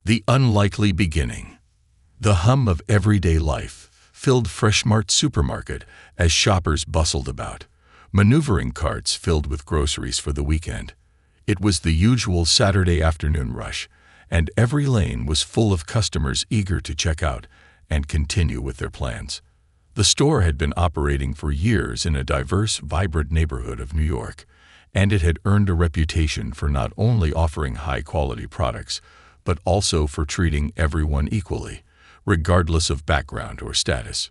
The unlikely beginning. The hum of everyday life filled Freshmart supermarket as shoppers bustled about, maneuvering carts filled with groceries for the weekend. It was the usual Saturday afternoon rush, and every lane was full of customers eager to check out and continue with their plans. The store had been operating for years in a diverse, vibrant neighborhood of New York, and it had earned a reputation for not only offering high-quality products, but also for treating everyone equally, regardless of background or status.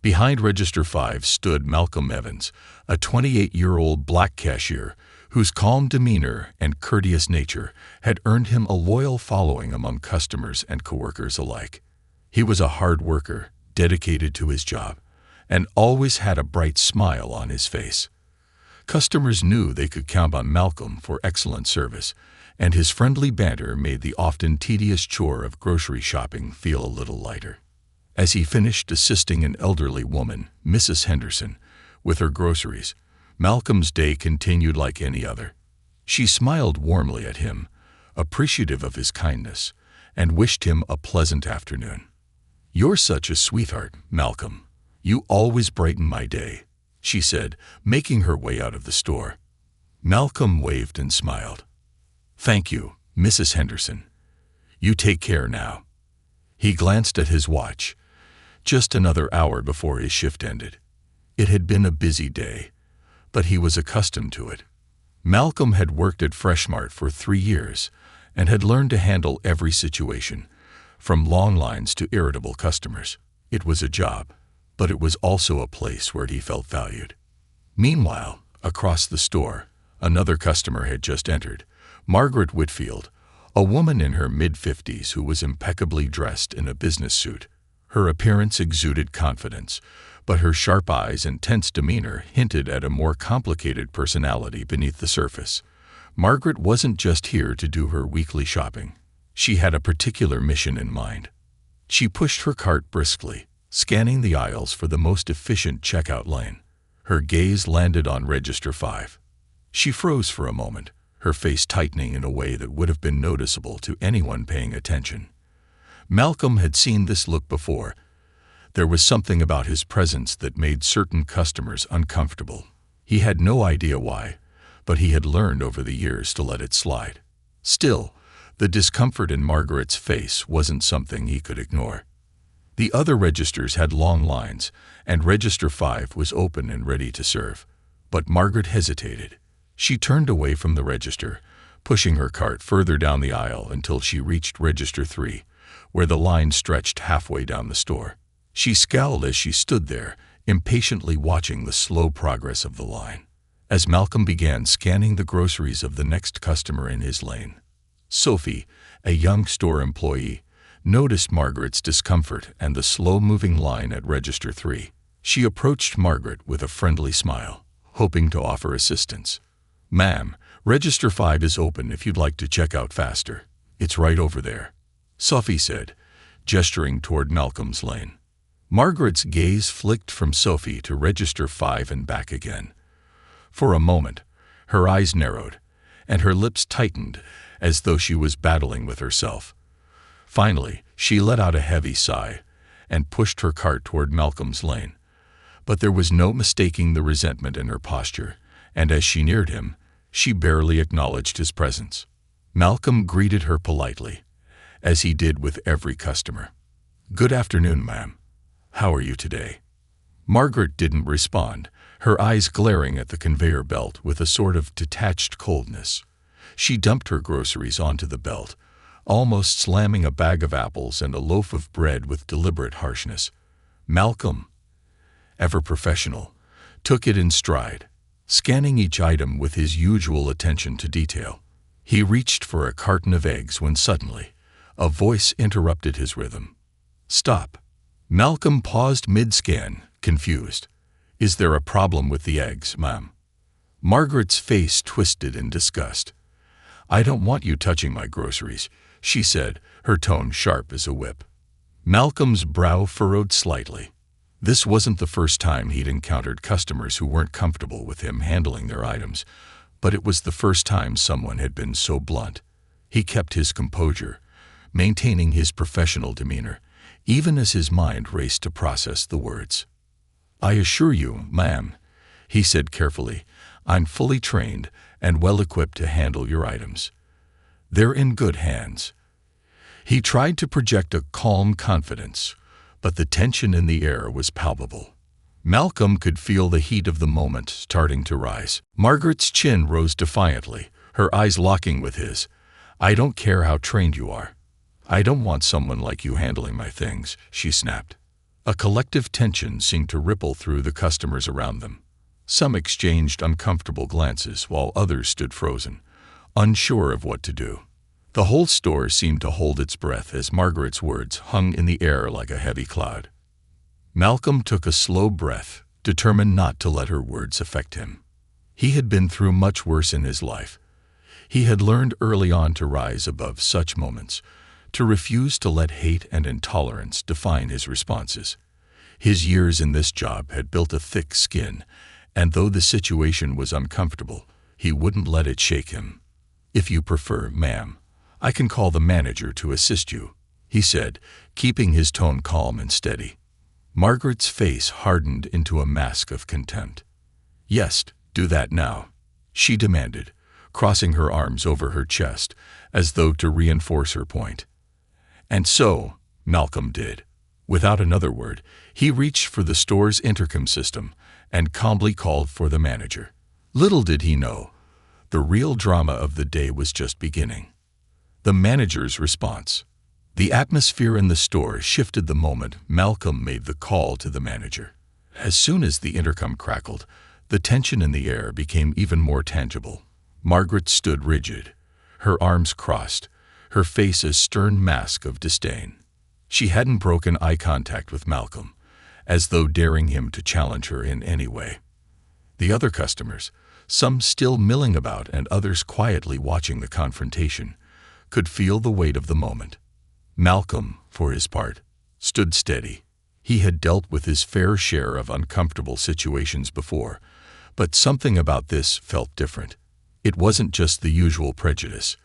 Behind Register 5 stood Malcolm Evans, a 28-year-old black cashier whose calm demeanor and courteous nature had earned him a loyal following among customers and coworkers alike. He was a hard worker, dedicated to his job, and always had a bright smile on his face. Customers knew they could count on Malcolm for excellent service, and his friendly banter made the often tedious chore of grocery shopping feel a little lighter. As he finished assisting an elderly woman, Mrs. Henderson, with her groceries, Malcolm's day continued like any other. She smiled warmly at him, appreciative of his kindness, and wished him a pleasant afternoon. "You're such a sweetheart, Malcolm. You always brighten my day," she said, making her way out of the store. Malcolm waved and smiled. "Thank you, Mrs. Henderson. You take care now." He glanced at his watch. Just another hour before his shift ended. It had been a busy day, but he was accustomed to it. Malcolm had worked at Freshmart for 3 years and had learned to handle every situation, from long lines to irritable customers. It was a job, but it was also a place where he felt valued. Meanwhile, across the store, another customer had just entered, Margaret Whitfield, a woman in her mid-50s who was impeccably dressed in a business suit. Her appearance exuded confidence, but her sharp eyes and tense demeanor hinted at a more complicated personality beneath the surface. Margaret wasn't just here to do her weekly shopping. She had a particular mission in mind. She pushed her cart briskly, scanning the aisles for the most efficient checkout lane. Her gaze landed on Register 5. She froze for a moment, her face tightening in a way that would have been noticeable to anyone paying attention. Malcolm had seen this look before. There was something about his presence that made certain customers uncomfortable. He had no idea why, but he had learned over the years to let it slide. Still, the discomfort in Margaret's face wasn't something he could ignore. The other registers had long lines, and Register 5 was open and ready to serve. But Margaret hesitated. She turned away from the register, pushing her cart further down the aisle until she reached Register 3, where the line stretched halfway down the store. She scowled as she stood there, impatiently watching the slow progress of the line. As Malcolm began scanning the groceries of the next customer in his lane, Sophie, a young store employee, noticed Margaret's discomfort and the slow-moving line at Register 3. She approached Margaret with a friendly smile, hoping to offer assistance. "Ma'am, Register 5 is open if you'd like to check out faster. It's right over there," Sophie said, gesturing toward Malcolm's lane. Margaret's gaze flicked from Sophie to Register 5 and back again. For a moment, her eyes narrowed, and her lips tightened as though she was battling with herself. Finally, she let out a heavy sigh and pushed her cart toward Malcolm's lane. But there was no mistaking the resentment in her posture, and as she neared him, she barely acknowledged his presence. Malcolm greeted her politely, as he did with every customer. "Good afternoon, ma'am. How are you today?" Margaret didn't respond, her eyes glaring at the conveyor belt with a sort of detached coldness. She dumped her groceries onto the belt, almost slamming a bag of apples and a loaf of bread with deliberate harshness. Malcolm, ever professional, took it in stride, scanning each item with his usual attention to detail. He reached for a carton of eggs when suddenly, a voice interrupted his rhythm. "Stop." Malcolm paused mid-scan, confused. "Is there a problem with the eggs, ma'am?" Margaret's face twisted in disgust. "I don't want you touching my groceries," she said, her tone sharp as a whip. Malcolm's brow furrowed slightly. This wasn't the first time he'd encountered customers who weren't comfortable with him handling their items, but it was the first time someone had been so blunt. He kept his composure, maintaining his professional demeanor, even as his mind raced to process the words. "I assure you, ma'am," he said carefully, "I'm fully trained and well-equipped to handle your items. They're in good hands." He tried to project a calm confidence, but the tension in the air was palpable. Malcolm could feel the heat of the moment starting to rise. Margaret's chin rose defiantly, her eyes locking with his. "I don't care how trained you are. I don't want someone like you handling my things," she snapped. A collective tension seemed to ripple through the customers around them. Some exchanged uncomfortable glances while others stood frozen, unsure of what to do. The whole store seemed to hold its breath as Margaret's words hung in the air like a heavy cloud. Malcolm took a slow breath, determined not to let her words affect him. He had been through much worse in his life. He had learned early on to rise above such moments, to refuse to let hate and intolerance define his responses. His years in this job had built a thick skin, and though the situation was uncomfortable, he wouldn't let it shake him. "If you prefer, ma'am, I can call the manager to assist you," he said, keeping his tone calm and steady. Margaret's face hardened into a mask of contempt. "Yes, do that now," she demanded, crossing her arms over her chest, as though to reinforce her point. And so, Malcolm did. Without another word, he reached for the store's intercom system and calmly called for the manager. Little did he know, the real drama of the day was just beginning. The manager's response. The atmosphere in the store shifted the moment Malcolm made the call to the manager. As soon as the intercom crackled, the tension in the air became even more tangible. Margaret stood rigid, her arms crossed, her face a stern mask of disdain. She hadn't broken eye contact with Malcolm, as though daring him to challenge her in any way. The other customers, some still milling about and others quietly watching the confrontation, could feel the weight of the moment. Malcolm, for his part, stood steady. He had dealt with his fair share of uncomfortable situations before, but something about this felt different. It wasn't just the usual prejudice.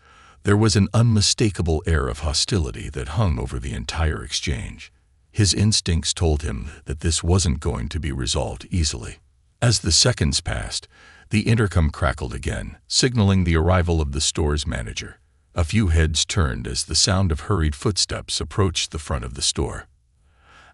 There was an unmistakable air of hostility that hung over the entire exchange. His instincts told him that this wasn't going to be resolved easily. As the seconds passed, the intercom crackled again, signaling the arrival of the store's manager. A few heads turned as the sound of hurried footsteps approached the front of the store.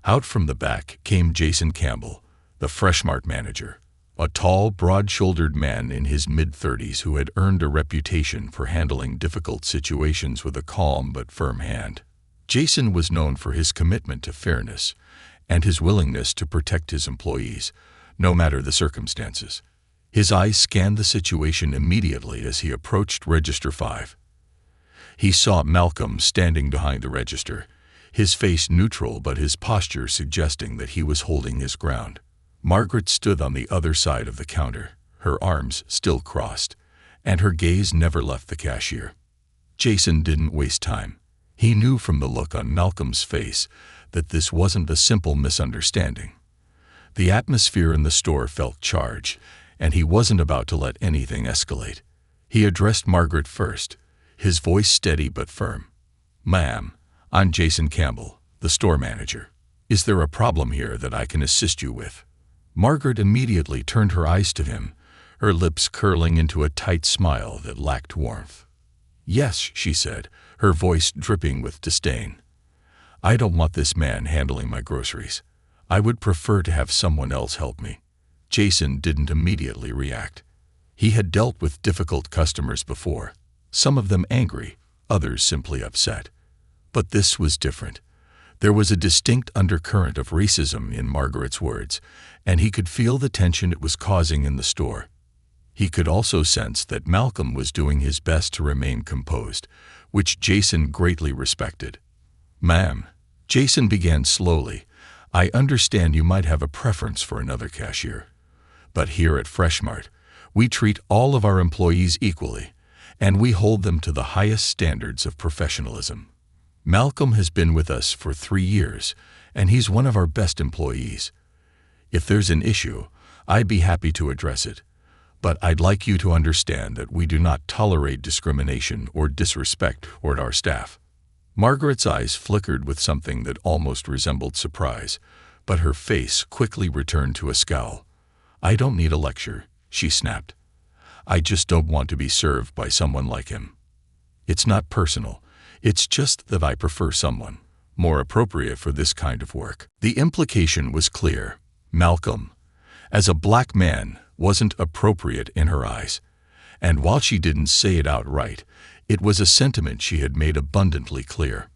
Out from the back came Jason Campbell, the Fresh Mart manager, a tall, broad-shouldered man in his mid-30s who had earned a reputation for handling difficult situations with a calm but firm hand. Jason was known for his commitment to fairness and his willingness to protect his employees, no matter the circumstances. His eyes scanned the situation immediately as he approached Register 5. He saw Malcolm standing behind the register, his face neutral but his posture suggesting that he was holding his ground. Margaret stood on the other side of the counter, her arms still crossed, and her gaze never left the cashier. Jason didn't waste time. He knew from the look on Malcolm's face that this wasn't a simple misunderstanding. The atmosphere in the store felt charged, and he wasn't about to let anything escalate. He addressed Margaret first, his voice steady but firm. "Ma'am, I'm Jason Campbell, the store manager. Is there a problem here that I can assist you with?" Margaret immediately turned her eyes to him, her lips curling into a tight smile that lacked warmth. "Yes," she said, her voice dripping with disdain. "I don't want this man handling my groceries. I would prefer to have someone else help me." Jason didn't immediately react. He had dealt with difficult customers before, some of them angry, others simply upset. But this was different. There was a distinct undercurrent of racism in Margaret's words, and he could feel the tension it was causing in the store. He could also sense that Malcolm was doing his best to remain composed, which Jason greatly respected. "Ma'am," Jason began slowly, "I understand you might have a preference for another cashier. But here at Fresh Mart, we treat all of our employees equally, and we hold them to the highest standards of professionalism. Malcolm has been with us for 3 years, and he's one of our best employees. If there's an issue, I'd be happy to address it, but I'd like you to understand that we do not tolerate discrimination or disrespect toward our staff." Margaret's eyes flickered with something that almost resembled surprise, but her face quickly returned to a scowl. "I don't need a lecture," she snapped. "I just don't want to be served by someone like him. It's not personal. It's just that I prefer someone more appropriate for this kind of work." The implication was clear. Malcolm, as a black man, wasn't appropriate in her eyes. And while she didn't say it outright, it was a sentiment she had made abundantly clear.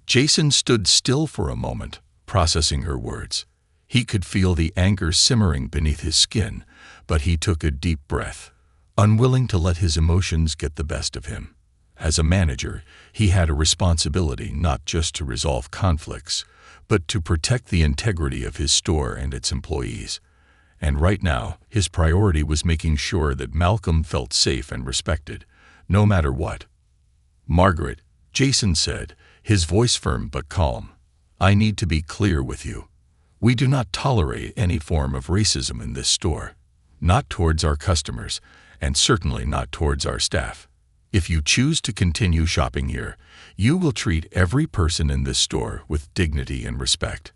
Jason stood still for a moment, processing her words. He could feel the anger simmering beneath his skin, but he took a deep breath, unwilling to let his emotions get the best of him. As a manager, he had a responsibility not just to resolve conflicts, but to protect the integrity of his store and its employees. And right now, his priority was making sure that Malcolm felt safe and respected, no matter what. "Margaret," Jason said, his voice firm but calm, "I need to be clear with you. We do not tolerate any form of racism in this store. Not towards our customers, and certainly not towards our staff. If you choose to continue shopping here, you will treat every person in this store with dignity and respect.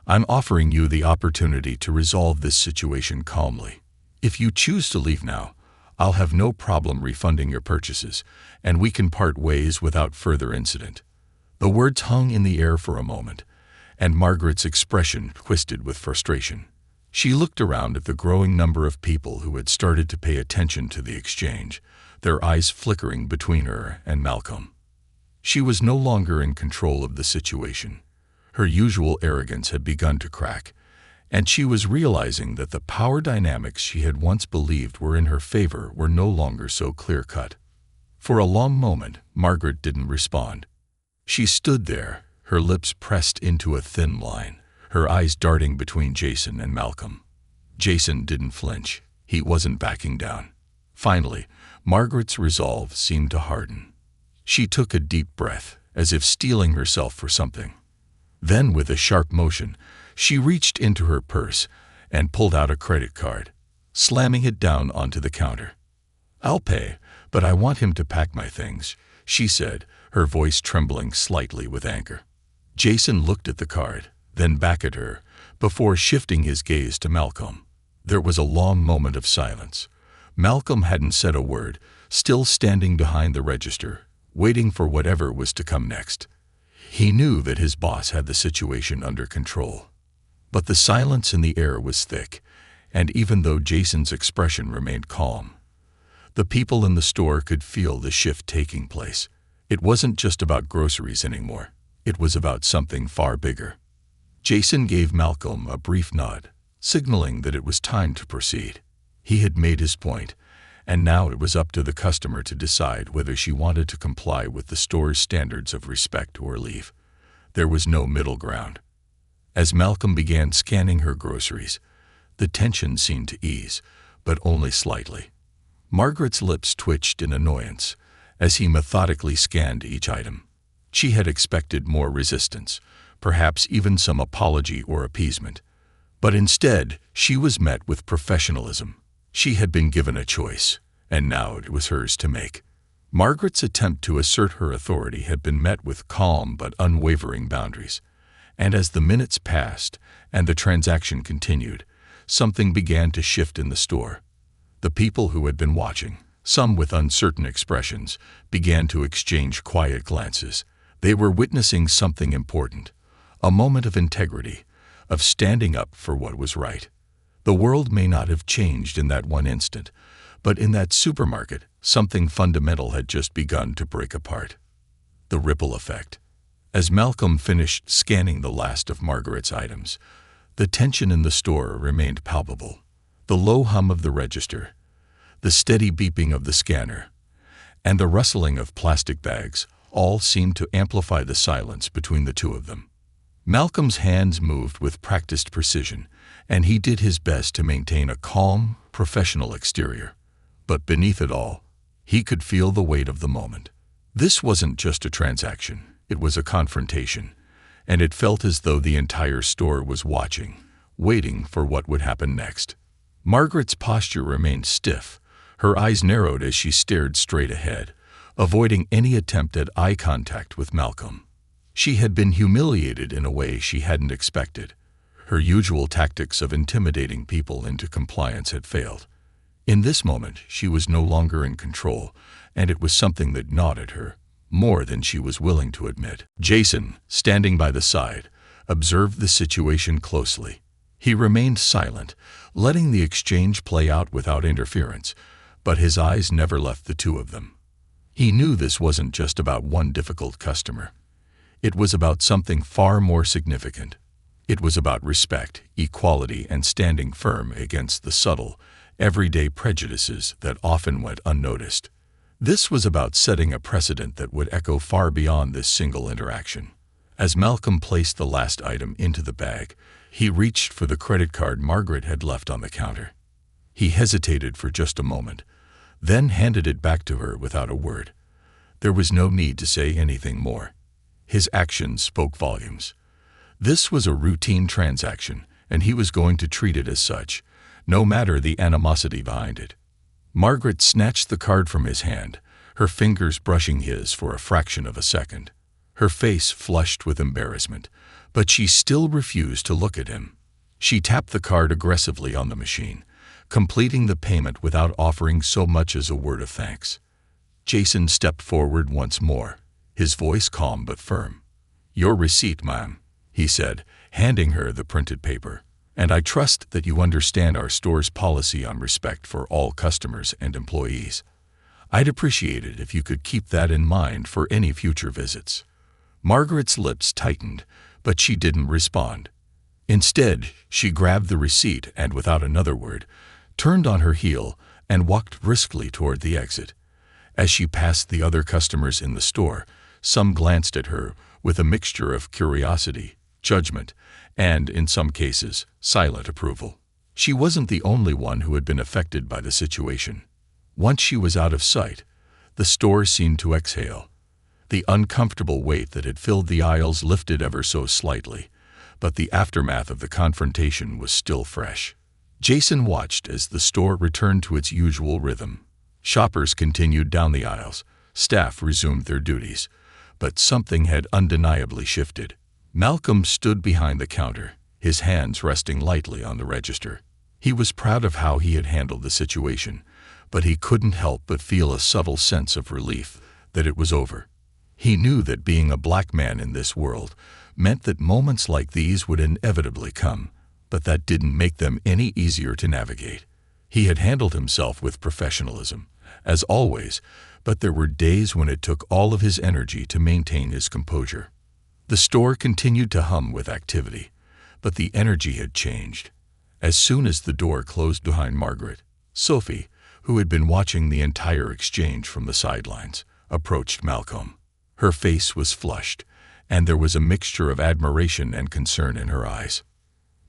I'm offering you the opportunity to resolve this situation calmly. If you choose to leave now, I'll have no problem refunding your purchases, and we can part ways without further incident." The words hung in the air for a moment, and Margaret's expression twisted with frustration. She looked around at the growing number of people who had started to pay attention to the exchange, their eyes flickering between her and Malcolm. She was no longer in control of the situation. Her usual arrogance had begun to crack, and she was realizing that the power dynamics she had once believed were in her favor were no longer so clear-cut. For a long moment, Margaret didn't respond. She stood there, her lips pressed into a thin line, her eyes darting between Jason and Malcolm. Jason didn't flinch. He wasn't backing down. Finally, Margaret's resolve seemed to harden. She took a deep breath, as if steeling herself for something. Then, with a sharp motion, she reached into her purse and pulled out a credit card, slamming it down onto the counter. "I'll pay, but I want him to pack my things," she said, her voice trembling slightly with anger. Jason looked at the card, then back at her, before shifting his gaze to Malcolm. There was a long moment of silence. Malcolm hadn't said a word, still standing behind the register, waiting for whatever was to come next. He knew that his boss had the situation under control. But the silence in the air was thick, and even though Jason's expression remained calm, the people in the store could feel the shift taking place. It wasn't just about groceries anymore. It was about something far bigger. Jason gave Malcolm a brief nod, signaling that it was time to proceed. He had made his point, and now it was up to the customer to decide whether she wanted to comply with the store's standards of respect or leave. There was no middle ground. As Malcolm began scanning her groceries, the tension seemed to ease, but only slightly. Margaret's lips twitched in annoyance as he methodically scanned each item. She had expected more resistance, perhaps even some apology or appeasement. But instead, she was met with professionalism. She had been given a choice, and now it was hers to make. Margaret's attempt to assert her authority had been met with calm but unwavering boundaries. And as the minutes passed and the transaction continued, something began to shift in the store. The people who had been watching, some with uncertain expressions, began to exchange quiet glances. They were witnessing something important, a moment of integrity, of standing up for what was right. The world may not have changed in that one instant, but in that supermarket, something fundamental had just begun to break apart. The ripple effect. As Malcolm finished scanning the last of Margaret's items, the tension in the store remained palpable. The low hum of the register, the steady beeping of the scanner, and the rustling of plastic bags all seemed to amplify the silence between the two of them. Malcolm's hands moved with practiced precision, and he did his best to maintain a calm, professional exterior. But beneath it all, he could feel the weight of the moment. This wasn't just a transaction, it was a confrontation, and it felt as though the entire store was watching, waiting for what would happen next. Margaret's posture remained stiff, her eyes narrowed as she stared straight ahead, avoiding any attempt at eye contact with Malcolm. She had been humiliated in a way she hadn't expected. Her usual tactics of intimidating people into compliance had failed. In this moment, she was no longer in control, and it was something that gnawed at her, more than she was willing to admit. Jason, standing by the side, observed the situation closely. He remained silent, letting the exchange play out without interference, but his eyes never left the two of them. He knew this wasn't just about one difficult customer. It was about something far more significant. It was about respect, equality, and standing firm against the subtle, everyday prejudices that often went unnoticed. This was about setting a precedent that would echo far beyond this single interaction. As Malcolm placed the last item into the bag, he reached for the credit card Margaret had left on the counter. He hesitated for just a moment, then handed it back to her without a word. There was no need to say anything more. His actions spoke volumes. This was a routine transaction, and he was going to treat it as such, no matter the animosity behind it. Margaret snatched the card from his hand, her fingers brushing his for a fraction of a second. Her face flushed with embarrassment, but she still refused to look at him. She tapped the card aggressively on the machine, completing the payment without offering so much as a word of thanks. Jason stepped forward once more, his voice calm but firm. "Your receipt, ma'am," he said, handing her the printed paper. "And I trust that you understand our store's policy on respect for all customers and employees. I'd appreciate it if you could keep that in mind for any future visits." Margaret's lips tightened, but she didn't respond. Instead, she grabbed the receipt and, without another word, turned on her heel and walked briskly toward the exit. As she passed the other customers in the store, some glanced at her with a mixture of curiosity, judgment, and, in some cases, silent approval. She wasn't the only one who had been affected by the situation. Once she was out of sight, the store seemed to exhale. The uncomfortable weight that had filled the aisles lifted ever so slightly, but the aftermath of the confrontation was still fresh. Jason watched as the store returned to its usual rhythm. Shoppers continued down the aisles, staff resumed their duties, but something had undeniably shifted. Malcolm stood behind the counter, his hands resting lightly on the register. He was proud of how he had handled the situation, but he couldn't help but feel a subtle sense of relief that it was over. He knew that being a black man in this world meant that moments like these would inevitably come, but that didn't make them any easier to navigate. He had handled himself with professionalism, as always, but there were days when it took all of his energy to maintain his composure. The store continued to hum with activity, but the energy had changed. As soon as the door closed behind Margaret, Sophie, who had been watching the entire exchange from the sidelines, approached Malcolm. Her face was flushed, and there was a mixture of admiration and concern in her eyes.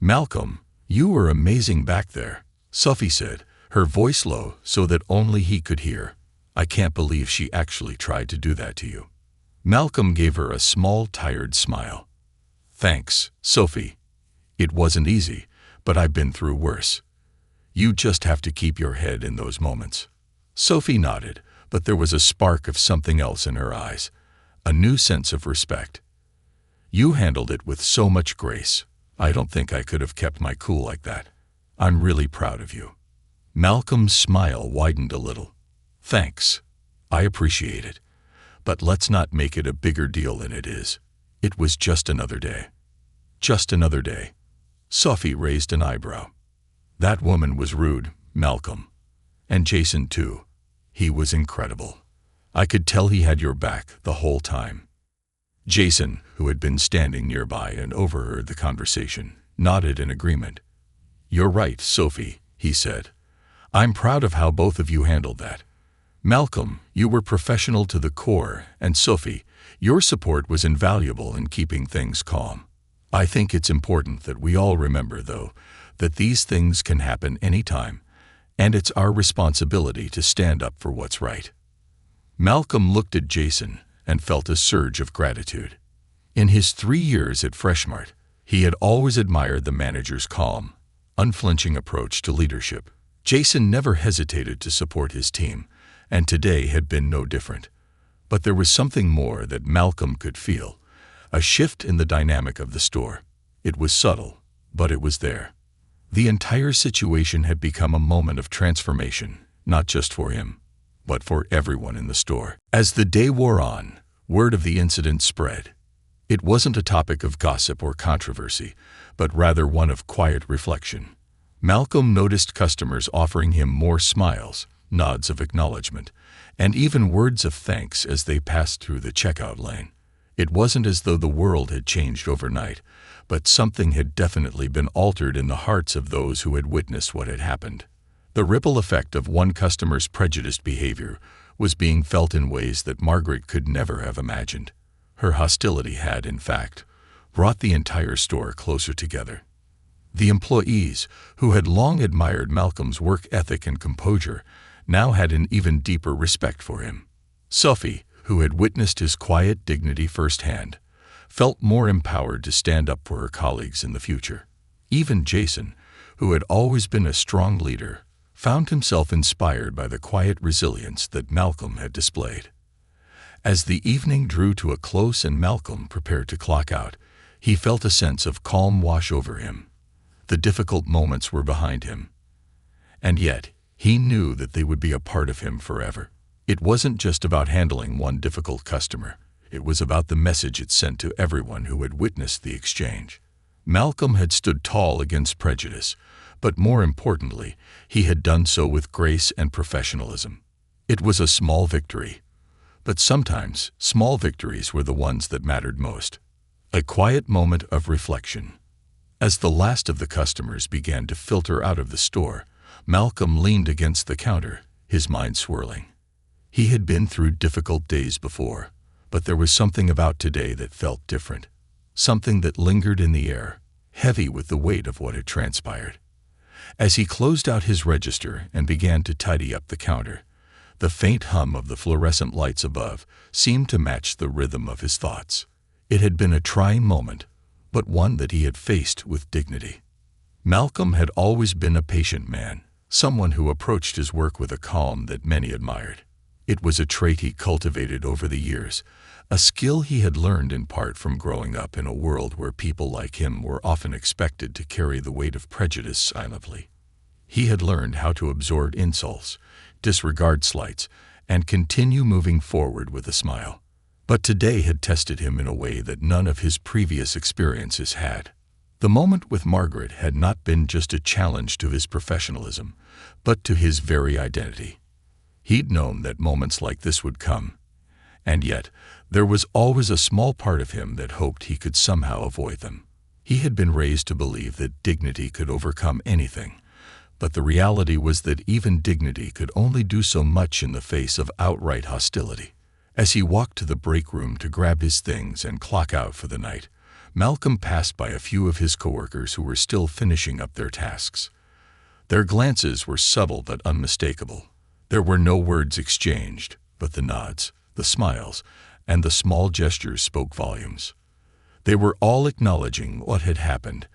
"Malcolm, you were amazing back there," Sophie said, her voice low so that only he could hear. "I can't believe she actually tried to do that to you." Malcolm gave her a small, tired smile. "Thanks, Sophie. It wasn't easy, but I've been through worse. You just have to keep your head in those moments." Sophie nodded, but there was a spark of something else in her eyes, a new sense of respect. "You handled it with so much grace. I don't think I could have kept my cool like that. I'm really proud of you." Malcolm's smile widened a little. "Thanks. I appreciate it. But let's not make it a bigger deal than it is. It was just another day." "Just another day." Sophie raised an eyebrow. "That woman was rude, Malcolm. And Jason too. He was incredible. I could tell he had your back the whole time." Jason, who had been standing nearby and overheard the conversation, nodded in agreement. "You're right, Sophie," he said. "I'm proud of how both of you handled that. Malcolm, you were professional to the core, and Sophie, your support was invaluable in keeping things calm. I think it's important that we all remember, though, that these things can happen anytime, and it's our responsibility to stand up for what's right." Malcolm looked at Jason and felt a surge of gratitude. In his 3 years at Freshmart, he had always admired the manager's calm, unflinching approach to leadership. Jason never hesitated to support his team, and today had been no different. But there was something more that Malcolm could feel, a shift in the dynamic of the store. It was subtle, but it was there. The entire situation had become a moment of transformation, not just for him, but for everyone in the store. As the day wore on, word of the incident spread. It wasn't a topic of gossip or controversy, but rather one of quiet reflection. Malcolm noticed customers offering him more smiles, nods of acknowledgement, and even words of thanks as they passed through the checkout lane. It wasn't as though the world had changed overnight, but something had definitely been altered in the hearts of those who had witnessed what had happened. The ripple effect of one customer's prejudiced behavior was being felt in ways that Margaret could never have imagined. Her hostility had, in fact, brought the entire store closer together. The employees, who had long admired Malcolm's work ethic and composure, now had an even deeper respect for him. Sophie, who had witnessed his quiet dignity firsthand, felt more empowered to stand up for her colleagues in the future. Even Jason, who had always been a strong leader, found himself inspired by the quiet resilience that Malcolm had displayed. As the evening drew to a close and Malcolm prepared to clock out, he felt a sense of calm wash over him. The difficult moments were behind him, and yet he knew that they would be a part of him forever. It wasn't just about handling one difficult customer. It was about the message it sent to everyone who had witnessed the exchange. Malcolm had stood tall against prejudice, but more importantly, he had done so with grace and professionalism. It was a small victory, but sometimes small victories were the ones that mattered most. A quiet moment of reflection. As the last of the customers began to filter out of the store, Malcolm leaned against the counter, his mind swirling. He had been through difficult days before, but there was something about today that felt different, something that lingered in the air, heavy with the weight of what had transpired. As he closed out his register and began to tidy up the counter, the faint hum of the fluorescent lights above seemed to match the rhythm of his thoughts. It had been a trying moment, but one that he had faced with dignity. Malcolm had always been a patient man, someone who approached his work with a calm that many admired. It was a trait he cultivated over the years, a skill he had learned in part from growing up in a world where people like him were often expected to carry the weight of prejudice silently. He had learned how to absorb insults, disregard slights, and continue moving forward with a smile. But today had tested him in a way that none of his previous experiences had. The moment with Margaret had not been just a challenge to his professionalism, but to his very identity. He'd known that moments like this would come, and yet there was always a small part of him that hoped he could somehow avoid them. He had been raised to believe that dignity could overcome anything, but the reality was that even dignity could only do so much in the face of outright hostility. As he walked to the break room to grab his things and clock out for the night, Malcolm passed by a few of his coworkers who were still finishing up their tasks. Their glances were subtle but unmistakable. There were no words exchanged, but the nods, the smiles, and the small gestures spoke volumes. They were all acknowledging what had happened,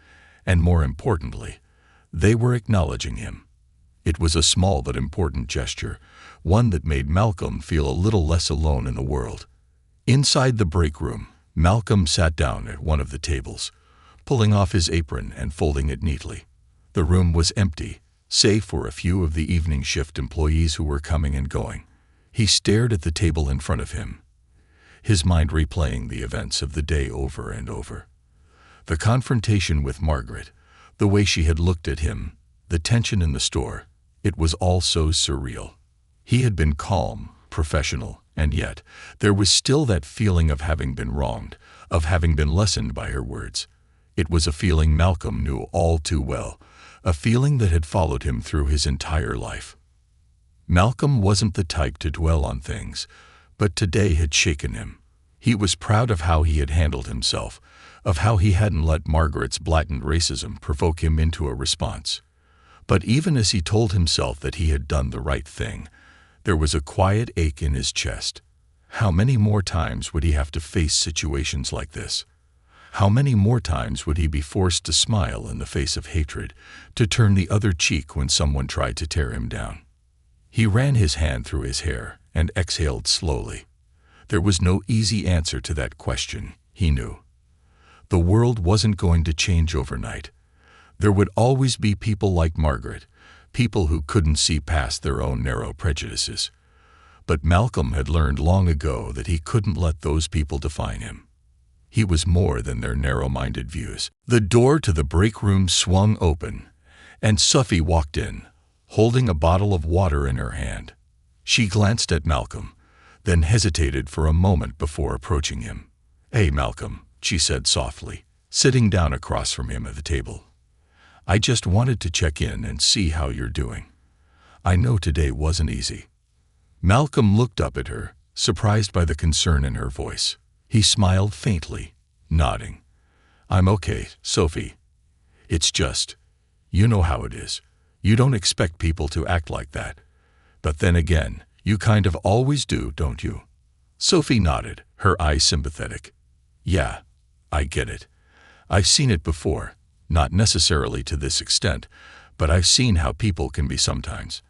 and more importantly, they were acknowledging him. It was a small but important gesture, one that made Malcolm feel a little less alone in the world. Inside the break room, Malcolm sat down at one of the tables, pulling off his apron and folding it neatly. The room was empty, save for a few of the evening shift employees who were coming and going. He stared at the table in front of him, his mind replaying the events of the day over and over. The confrontation with Margaret, the way she had looked at him, the tension in the store, it was all so surreal. He had been calm, professional, and yet there was still that feeling of having been wronged, of having been lessened by her words. It was a feeling Malcolm knew all too well, a feeling that had followed him through his entire life. Malcolm wasn't the type to dwell on things, but today had shaken him. He was proud of how he had handled himself, of how he hadn't let Margaret's blatant racism provoke him into a response. But even as he told himself that he had done the right thing, there was a quiet ache in his chest. How many more times would he have to face situations like this? How many more times would he be forced to smile in the face of hatred, to turn the other cheek when someone tried to tear him down? He ran his hand through his hair and exhaled slowly. There was no easy answer to that question, he knew. The world wasn't going to change overnight. There would always be people like Margaret, people who couldn't see past their own narrow prejudices. But Malcolm had learned long ago that he couldn't let those people define him. He was more than their narrow-minded views. The door to the break room swung open, and Sophie walked in, holding a bottle of water in her hand. She glanced at Malcolm, then hesitated for a moment before approaching him. "Hey, Malcolm," she said softly, sitting down across from him at the table. "I just wanted to check in and see how you're doing. I know today wasn't easy." Malcolm looked up at her, surprised by the concern in her voice. He smiled faintly, nodding. "I'm okay, Sophie. It's just, you know how it is. You don't expect people to act like that. But then again, you kind of always do, don't you?" Sophie nodded, her eyes sympathetic. "Yeah, I get it. I've seen it before, not necessarily to this extent, but I've seen how people can be sometimes.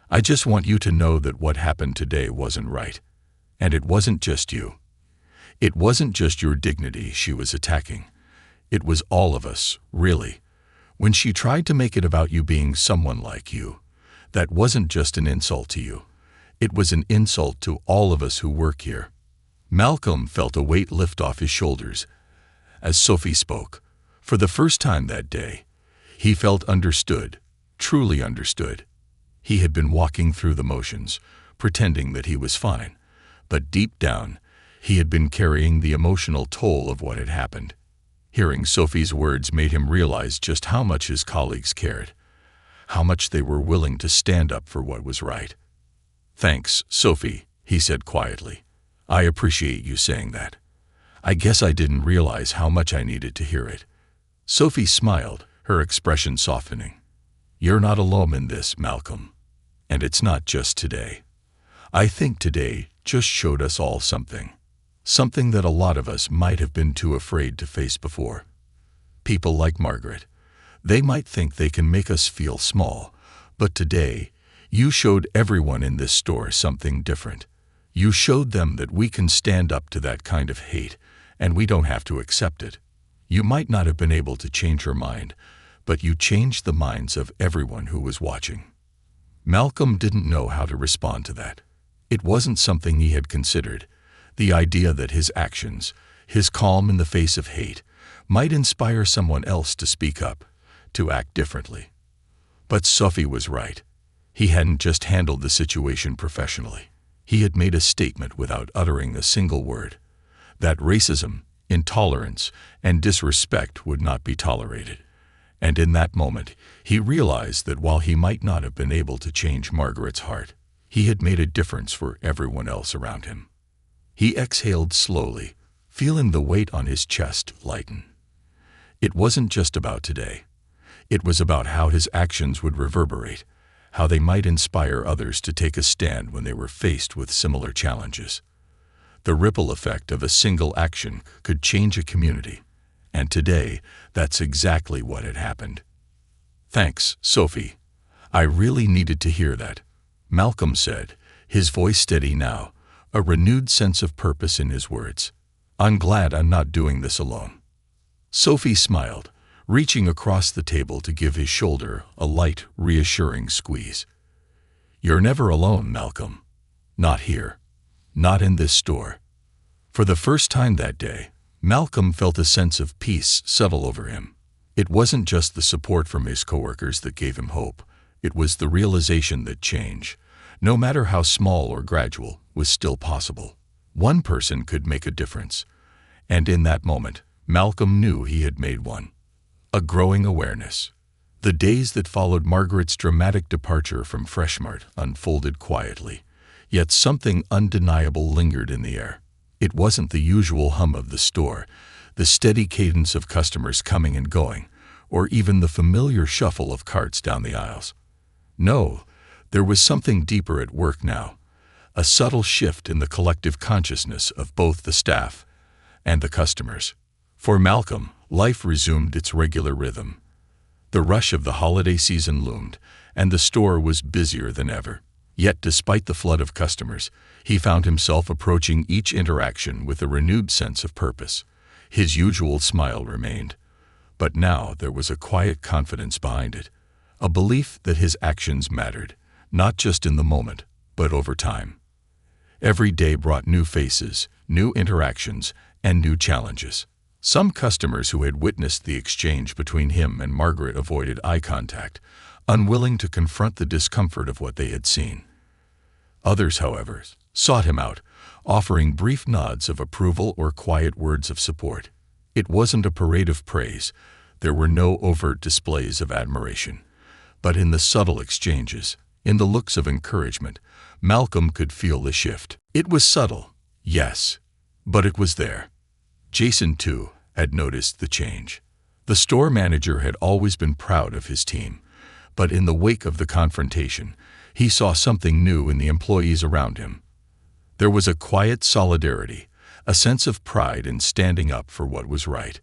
I just want you to know that what happened today wasn't right. And it wasn't just you. It wasn't just your dignity she was attacking. It was all of us, really. When she tried to make it about you being someone like you, that wasn't just an insult to you. It was an insult to all of us who work here." Malcolm felt a weight lift off his shoulders as Sophie spoke. For the first time that day, he felt understood, truly understood. He had been walking through the motions, pretending that he was fine, but deep down, he had been carrying the emotional toll of what had happened. Hearing Sophie's words made him realize just how much his colleagues cared, how much they were willing to stand up for what was right. "Thanks, Sophie," he said quietly. "I appreciate you saying that. I guess I didn't realize how much I needed to hear it." Sophie smiled, her expression softening. "You're not alone in this, Malcolm. And it's not just today. I think today just showed us all something. Something that a lot of us might have been too afraid to face before. People like Margaret. They might think they can make us feel small, but today, you showed everyone in this store something different. You showed them that we can stand up to that kind of hate, and we don't have to accept it. You might not have been able to change her mind, but you changed the minds of everyone who was watching." Malcolm didn't know how to respond to that. It wasn't something he had considered. The idea that his actions, his calm in the face of hate, might inspire someone else to speak up, to act differently. But Sophie was right. He hadn't just handled the situation professionally. He had made a statement without uttering a single word. That racism, intolerance, and disrespect would not be tolerated. And in that moment, he realized that while he might not have been able to change Margaret's heart, he had made a difference for everyone else around him. He exhaled slowly, feeling the weight on his chest lighten. It wasn't just about today. It was about how his actions would reverberate, how they might inspire others to take a stand when they were faced with similar challenges. The ripple effect of a single action could change a community, and today, that's exactly what had happened. "Thanks, Sophie. I really needed to hear that," Malcolm said, his voice steady now, a renewed sense of purpose in his words. "I'm glad I'm not doing this alone." Sophie smiled, reaching across the table to give his shoulder a light, reassuring squeeze. "You're never alone, Malcolm. Not here. Not in this store." For the first time that day, Malcolm felt a sense of peace settle over him. It wasn't just the support from his coworkers that gave him hope. It was the realization that change, no matter how small or gradual, was still possible. One person could make a difference. And in that moment, Malcolm knew he had made one. A growing awareness. The days that followed Margaret's dramatic departure from Freshmart unfolded quietly, yet something undeniable lingered in the air. It wasn't the usual hum of the store, the steady cadence of customers coming and going, or even the familiar shuffle of carts down the aisles. No, there was something deeper at work now, a subtle shift in the collective consciousness of both the staff and the customers. For Malcolm, life resumed its regular rhythm. The rush of the holiday season loomed, and the store was busier than ever. Yet despite the flood of customers, he found himself approaching each interaction with a renewed sense of purpose. His usual smile remained, but now there was a quiet confidence behind it, a belief that his actions mattered, not just in the moment, but over time. Every day brought new faces, new interactions, and new challenges. Some customers who had witnessed the exchange between him and Margaret avoided eye contact, unwilling to confront the discomfort of what they had seen. Others, however, sought him out, offering brief nods of approval or quiet words of support. It wasn't a parade of praise. There were no overt displays of admiration. But in the subtle exchanges, in the looks of encouragement, Malcolm could feel the shift. It was subtle, yes, but it was there. Jason, too, had noticed the change. The store manager had always been proud of his team, but in the wake of the confrontation, he saw something new in the employees around him. There was a quiet solidarity, a sense of pride in standing up for what was right.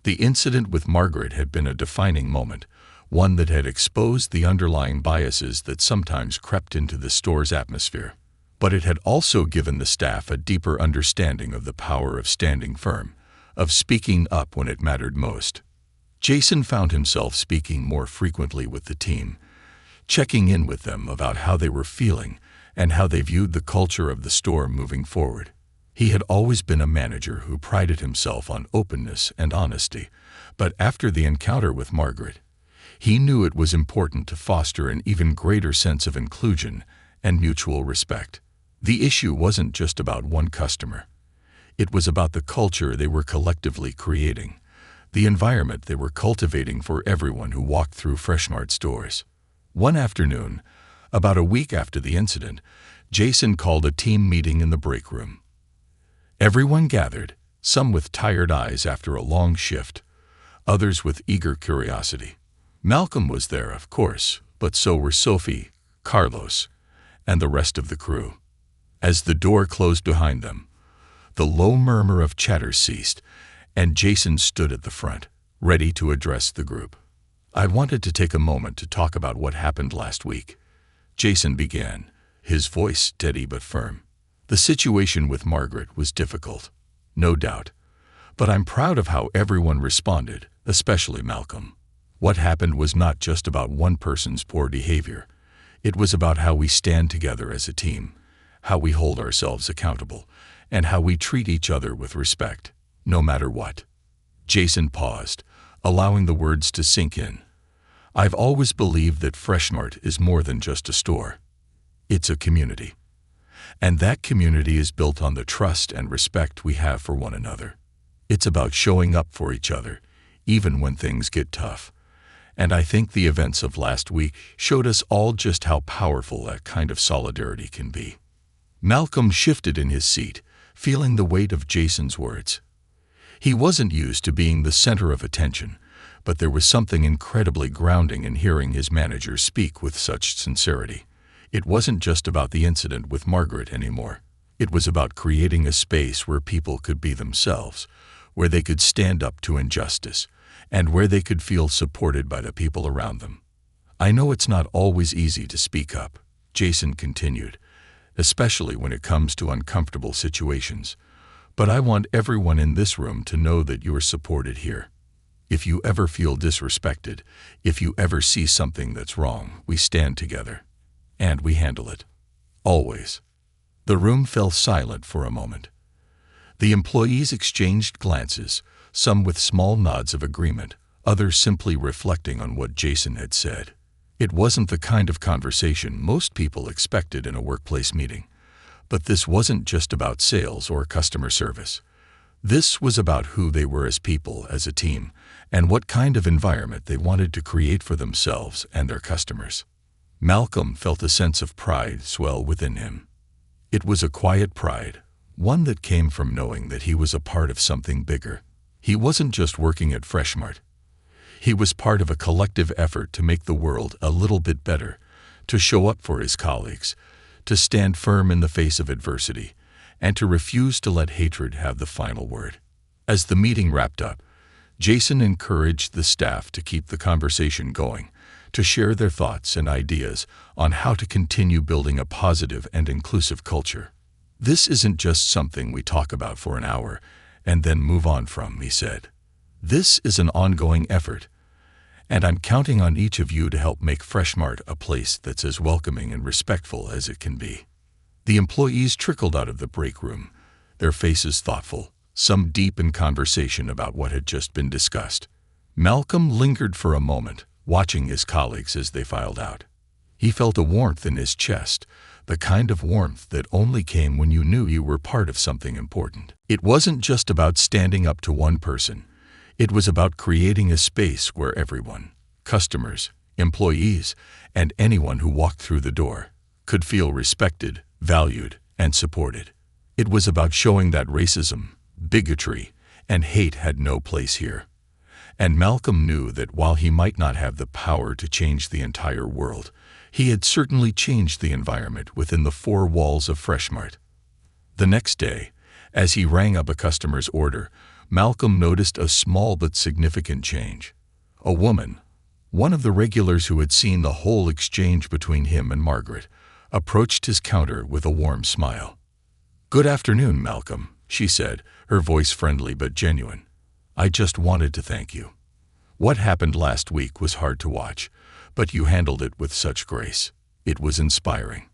The incident with Margaret had been a defining moment, one that had exposed the underlying biases that sometimes crept into the store's atmosphere. But it had also given the staff a deeper understanding of the power of standing firm, of speaking up when it mattered most. Jason found himself speaking more frequently with the team, checking in with them about how they were feeling and how they viewed the culture of the store moving forward. He had always been a manager who prided himself on openness and honesty, but after the encounter with Margaret, he knew it was important to foster an even greater sense of inclusion and mutual respect. The issue wasn't just about one customer. It was about the culture they were collectively creating, the environment they were cultivating for everyone who walked through Freshmart's doors. One afternoon, about a week after the incident, Jason called a team meeting in the break room. Everyone gathered, some with tired eyes after a long shift, others with eager curiosity. Malcolm was there, of course, but so were Sophie, Carlos, and the rest of the crew. As the door closed behind them, the low murmur of chatter ceased, and Jason stood at the front, ready to address the group. "I wanted to take a moment to talk about what happened last week," Jason began, his voice steady but firm. "The situation with Margaret was difficult, no doubt, but I'm proud of how everyone responded, especially Malcolm. What happened was not just about one person's poor behavior. It was about how we stand together as a team, how we hold ourselves accountable, and how we treat each other with respect, no matter what." Jason paused, allowing the words to sink in. "I've always believed that Freshmart is more than just a store. It's a community. And that community is built on the trust and respect we have for one another. It's about showing up for each other, even when things get tough. And I think the events of last week showed us all just how powerful that kind of solidarity can be." Malcolm shifted in his seat, feeling the weight of Jason's words. He wasn't used to being the center of attention, but there was something incredibly grounding in hearing his manager speak with such sincerity. It wasn't just about the incident with Margaret anymore. It was about creating a space where people could be themselves, where they could stand up to injustice, and where they could feel supported by the people around them. "I know it's not always easy to speak up," Jason continued, "especially when it comes to uncomfortable situations. But I want everyone in this room to know that you are supported here. If you ever feel disrespected, if you ever see something that's wrong, we stand together. And we handle it. Always." The room fell silent for a moment. The employees exchanged glances, some with small nods of agreement, others simply reflecting on what Jason had said. It wasn't the kind of conversation most people expected in a workplace meeting. But this wasn't just about sales or customer service. This was about who they were as people, as a team, and what kind of environment they wanted to create for themselves and their customers. Malcolm felt a sense of pride swell within him. It was a quiet pride, one that came from knowing that he was a part of something bigger. He wasn't just working at Freshmart. He was part of a collective effort to make the world a little bit better, to show up for his colleagues, to stand firm in the face of adversity, and to refuse to let hatred have the final word. As the meeting wrapped up, Jason encouraged the staff to keep the conversation going, to share their thoughts and ideas on how to continue building a positive and inclusive culture. "This isn't just something we talk about for an hour and then move on from, he said. This is an ongoing effort, and I'm counting on each of you to help make Freshmart a place that's as welcoming and respectful as it can be. The employees trickled out of the break room, their faces thoughtful, some deep in conversation about what had just been discussed. Malcolm lingered for a moment, watching his colleagues as they filed out. He felt a warmth in his chest, the kind of warmth that only came when you knew you were part of something important. It wasn't just about standing up to one person. It was about creating a space where everyone, customers, employees, and anyone who walked through the door, could feel respected, valued, and supported. It was about showing that racism, bigotry, and hate had no place here. And Malcolm knew that while he might not have the power to change the entire world, he had certainly changed the environment within the four walls of Freshmart. The next day, as he rang up a customer's order, Malcolm noticed a small but significant change. A woman, one of the regulars who had seen the whole exchange between him and Margaret, approached his counter with a warm smile. "Good afternoon, Malcolm," she said, her voice friendly but genuine. "I just wanted to thank you. What happened last week was hard to watch, but you handled it with such grace. It was inspiring."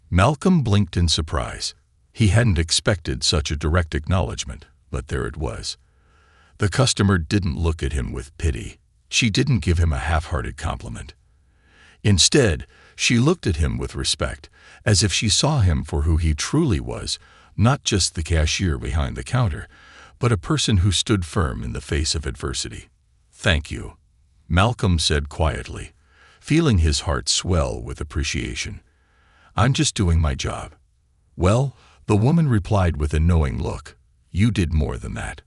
Malcolm blinked in surprise. He hadn't expected such a direct acknowledgement, but there it was. The customer didn't look at him with pity. She didn't give him a half-hearted compliment. Instead, she looked at him with respect, as if she saw him for who he truly was, not just the cashier behind the counter, but a person who stood firm in the face of adversity. "Thank you," Malcolm said quietly, feeling his heart swell with appreciation. "I'm just doing my job." "Well," the woman replied with a knowing look, "you did more than that.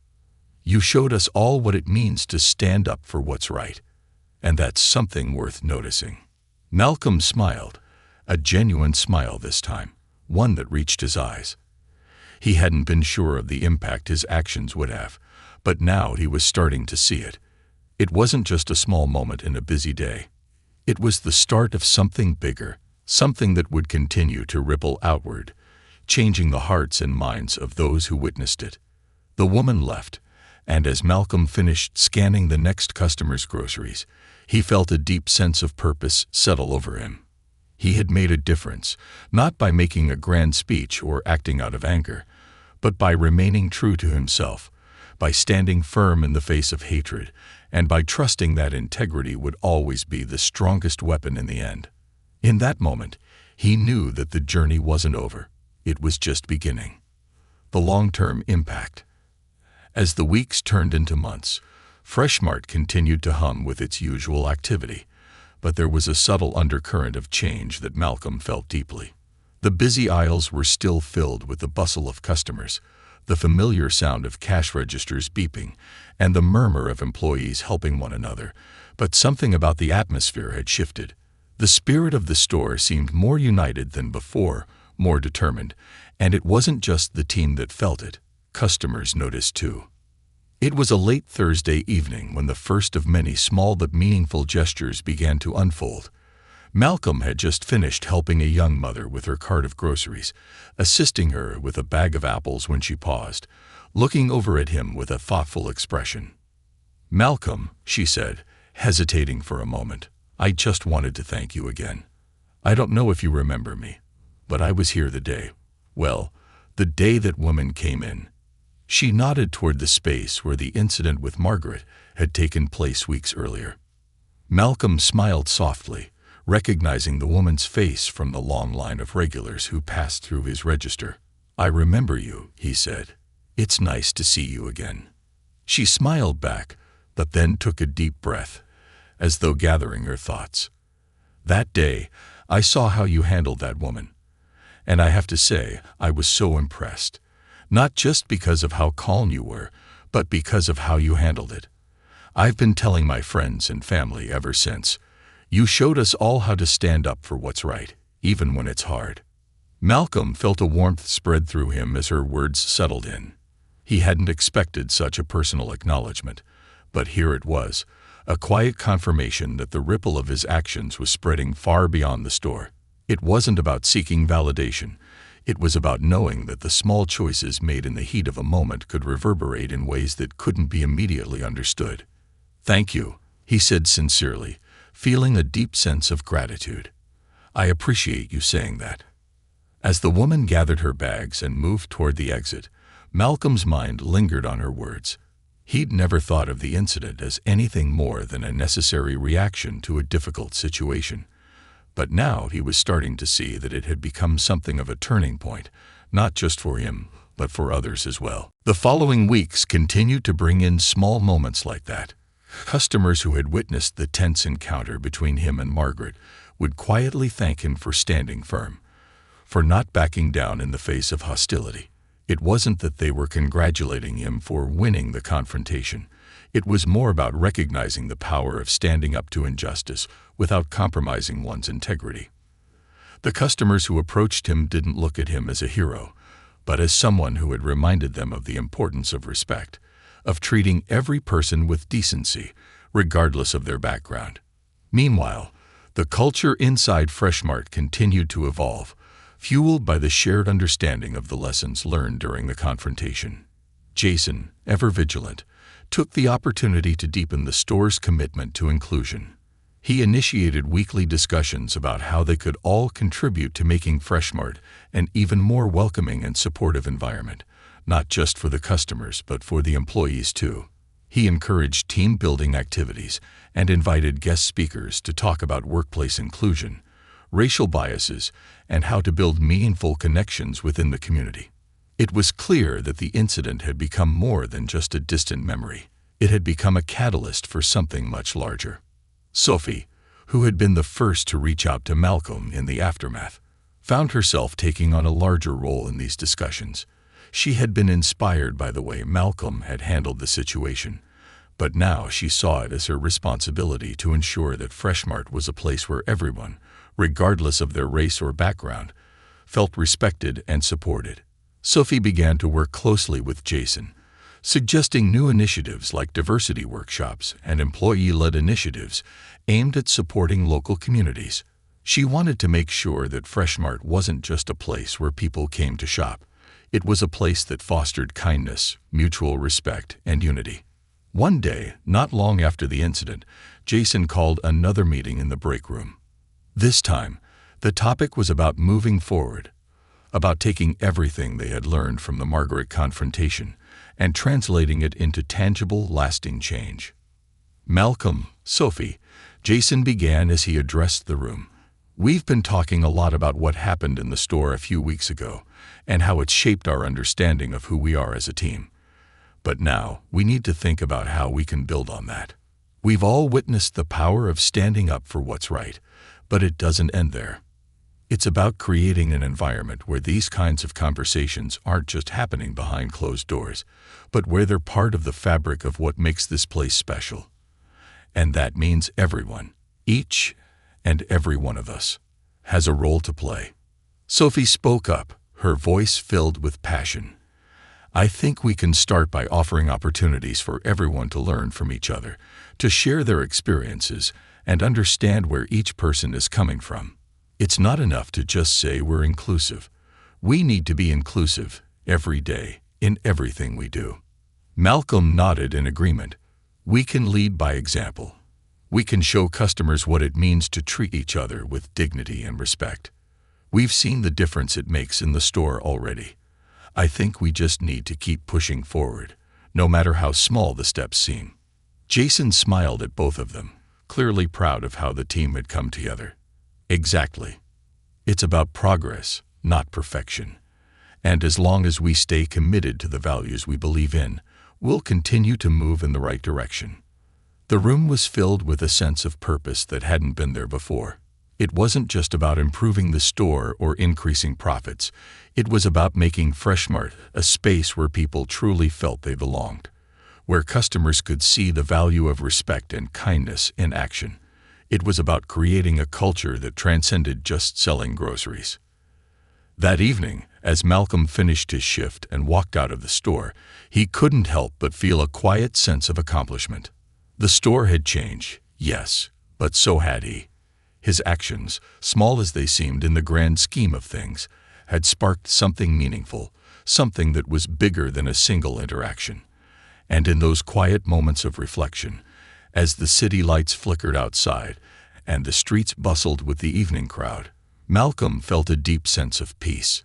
You showed us all what it means to stand up for what's right, and that's something worth noticing." Malcolm smiled, a genuine smile this time, one that reached his eyes. He hadn't been sure of the impact his actions would have, but now he was starting to see it. It wasn't just a small moment in a busy day. It was the start of something bigger, something that would continue to ripple outward, changing the hearts and minds of those who witnessed it. The woman left, and as Malcolm finished scanning the next customer's groceries, he felt a deep sense of purpose settle over him. He had made a difference, not by making a grand speech or acting out of anger, but by remaining true to himself, by standing firm in the face of hatred, and by trusting that integrity would always be the strongest weapon in the end. In that moment, he knew that the journey wasn't over. It was just beginning. The long-term impact. As the weeks turned into months, Freshmart continued to hum with its usual activity, but there was a subtle undercurrent of change that Malcolm felt deeply. The busy aisles were still filled with the bustle of customers, the familiar sound of cash registers beeping, and the murmur of employees helping one another, but something about the atmosphere had shifted. The spirit of the store seemed more united than before, more determined, and it wasn't just the team that felt it. Customers noticed too. It was a late Thursday evening when the first of many small but meaningful gestures began to unfold. Malcolm had just finished helping a young mother with her cart of groceries, assisting her with a bag of apples when she paused, looking over at him with a thoughtful expression. "Malcolm," she said, hesitating for a moment, "I just wanted to thank you again. I don't know if you remember me, but I was here the day that woman came in." She nodded toward the space where the incident with Margaret had taken place weeks earlier. Malcolm smiled softly, recognizing the woman's face from the long line of regulars who passed through his register. "I remember you," he said. "It's nice to see you again." She smiled back, but then took a deep breath, as though gathering her thoughts. "That day, I saw how you handled that woman, and I have to say, I was so impressed. Not just because of how calm you were, but because of how you handled it. I've been telling my friends and family ever since. You showed us all how to stand up for what's right, even when it's hard." Malcolm felt a warmth spread through him as her words settled in. He hadn't expected such a personal acknowledgement, but here it was, a quiet confirmation that the ripple of his actions was spreading far beyond the store. It wasn't about seeking validation. It was about knowing that the small choices made in the heat of a moment could reverberate in ways that couldn't be immediately understood. "Thank you," he said sincerely, feeling a deep sense of gratitude. "I appreciate you saying that." As the woman gathered her bags and moved toward the exit, Malcolm's mind lingered on her words. He'd never thought of the incident as anything more than a necessary reaction to a difficult situation. But now he was starting to see that it had become something of a turning point, not just for him, but for others as well. The following weeks continued to bring in small moments like that. Customers who had witnessed the tense encounter between him and Margaret would quietly thank him for standing firm, for not backing down in the face of hostility. It wasn't that they were congratulating him for winning the confrontation. It was more about recognizing the power of standing up to injustice without compromising one's integrity. The customers who approached him didn't look at him as a hero, but as someone who had reminded them of the importance of respect, of treating every person with decency, regardless of their background. Meanwhile, the culture inside Freshmart continued to evolve, fueled by the shared understanding of the lessons learned during the confrontation. Jason, ever vigilant, took the opportunity to deepen the store's commitment to inclusion. He initiated weekly discussions about how they could all contribute to making Freshmart an even more welcoming and supportive environment, not just for the customers but for the employees too. He encouraged team-building activities and invited guest speakers to talk about workplace inclusion, racial biases, and how to build meaningful connections within the community. It was clear that the incident had become more than just a distant memory. It had become a catalyst for something much larger. Sophie, who had been the first to reach out to Malcolm in the aftermath, found herself taking on a larger role in these discussions. She had been inspired by the way Malcolm had handled the situation, but now she saw it as her responsibility to ensure that Freshmart was a place where everyone, regardless of their race or background, felt respected and supported. Sophie began to work closely with Jason, suggesting new initiatives like diversity workshops and employee-led initiatives aimed at supporting local communities. She wanted to make sure that Freshmart wasn't just a place where people came to shop. It was a place that fostered kindness, mutual respect, and unity. One day, not long after the incident, Jason called another meeting in the break room. This time, the topic was about moving forward, about taking everything they had learned from the Margaret confrontation and translating it into tangible, lasting change. "Malcolm, Sophie," Jason began as he addressed the room. "We've been talking a lot about what happened in the store a few weeks ago and how it's shaped our understanding of who we are as a team. But now, we need to think about how we can build on that. We've all witnessed the power of standing up for what's right, but it doesn't end there. It's about creating an environment where these kinds of conversations aren't just happening behind closed doors, but where they're part of the fabric of what makes this place special. And that means everyone, each and every one of us, has a role to play." Sophie spoke up, her voice filled with passion. "I think we can start by offering opportunities for everyone to learn from each other, to share their experiences, and understand where each person is coming from. It's not enough to just say we're inclusive. We need to be inclusive every day, in everything we do." Malcolm nodded in agreement. "We can lead by example. We can show customers what it means to treat each other with dignity and respect. We've seen the difference it makes in the store already. I think we just need to keep pushing forward, no matter how small the steps seem." Jason smiled at both of them, clearly proud of how the team had come together. "Exactly. It's about progress, not perfection. And as long as we stay committed to the values we believe in, we'll continue to move in the right direction." The room was filled with a sense of purpose that hadn't been there before. It wasn't just about improving the store or increasing profits. It was about making Freshmart a space where people truly felt they belonged, where customers could see the value of respect and kindness in action. It was about creating a culture that transcended just selling groceries. That evening, as Malcolm finished his shift and walked out of the store, he couldn't help but feel a quiet sense of accomplishment. The store had changed, yes, but so had he. His actions, small as they seemed in the grand scheme of things, had sparked something meaningful, something that was bigger than a single interaction. And in those quiet moments of reflection, as the city lights flickered outside and the streets bustled with the evening crowd, Malcolm felt a deep sense of peace.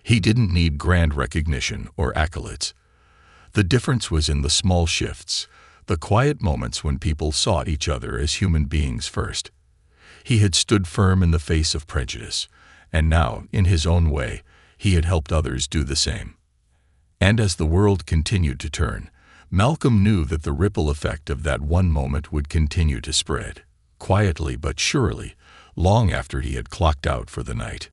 He didn't need grand recognition or accolades. The difference was in the small shifts, the quiet moments when people saw each other as human beings first. He had stood firm in the face of prejudice, and now, in his own way, he had helped others do the same. And as the world continued to turn, Malcolm knew that the ripple effect of that one moment would continue to spread, quietly but surely, long after he had clocked out for the night.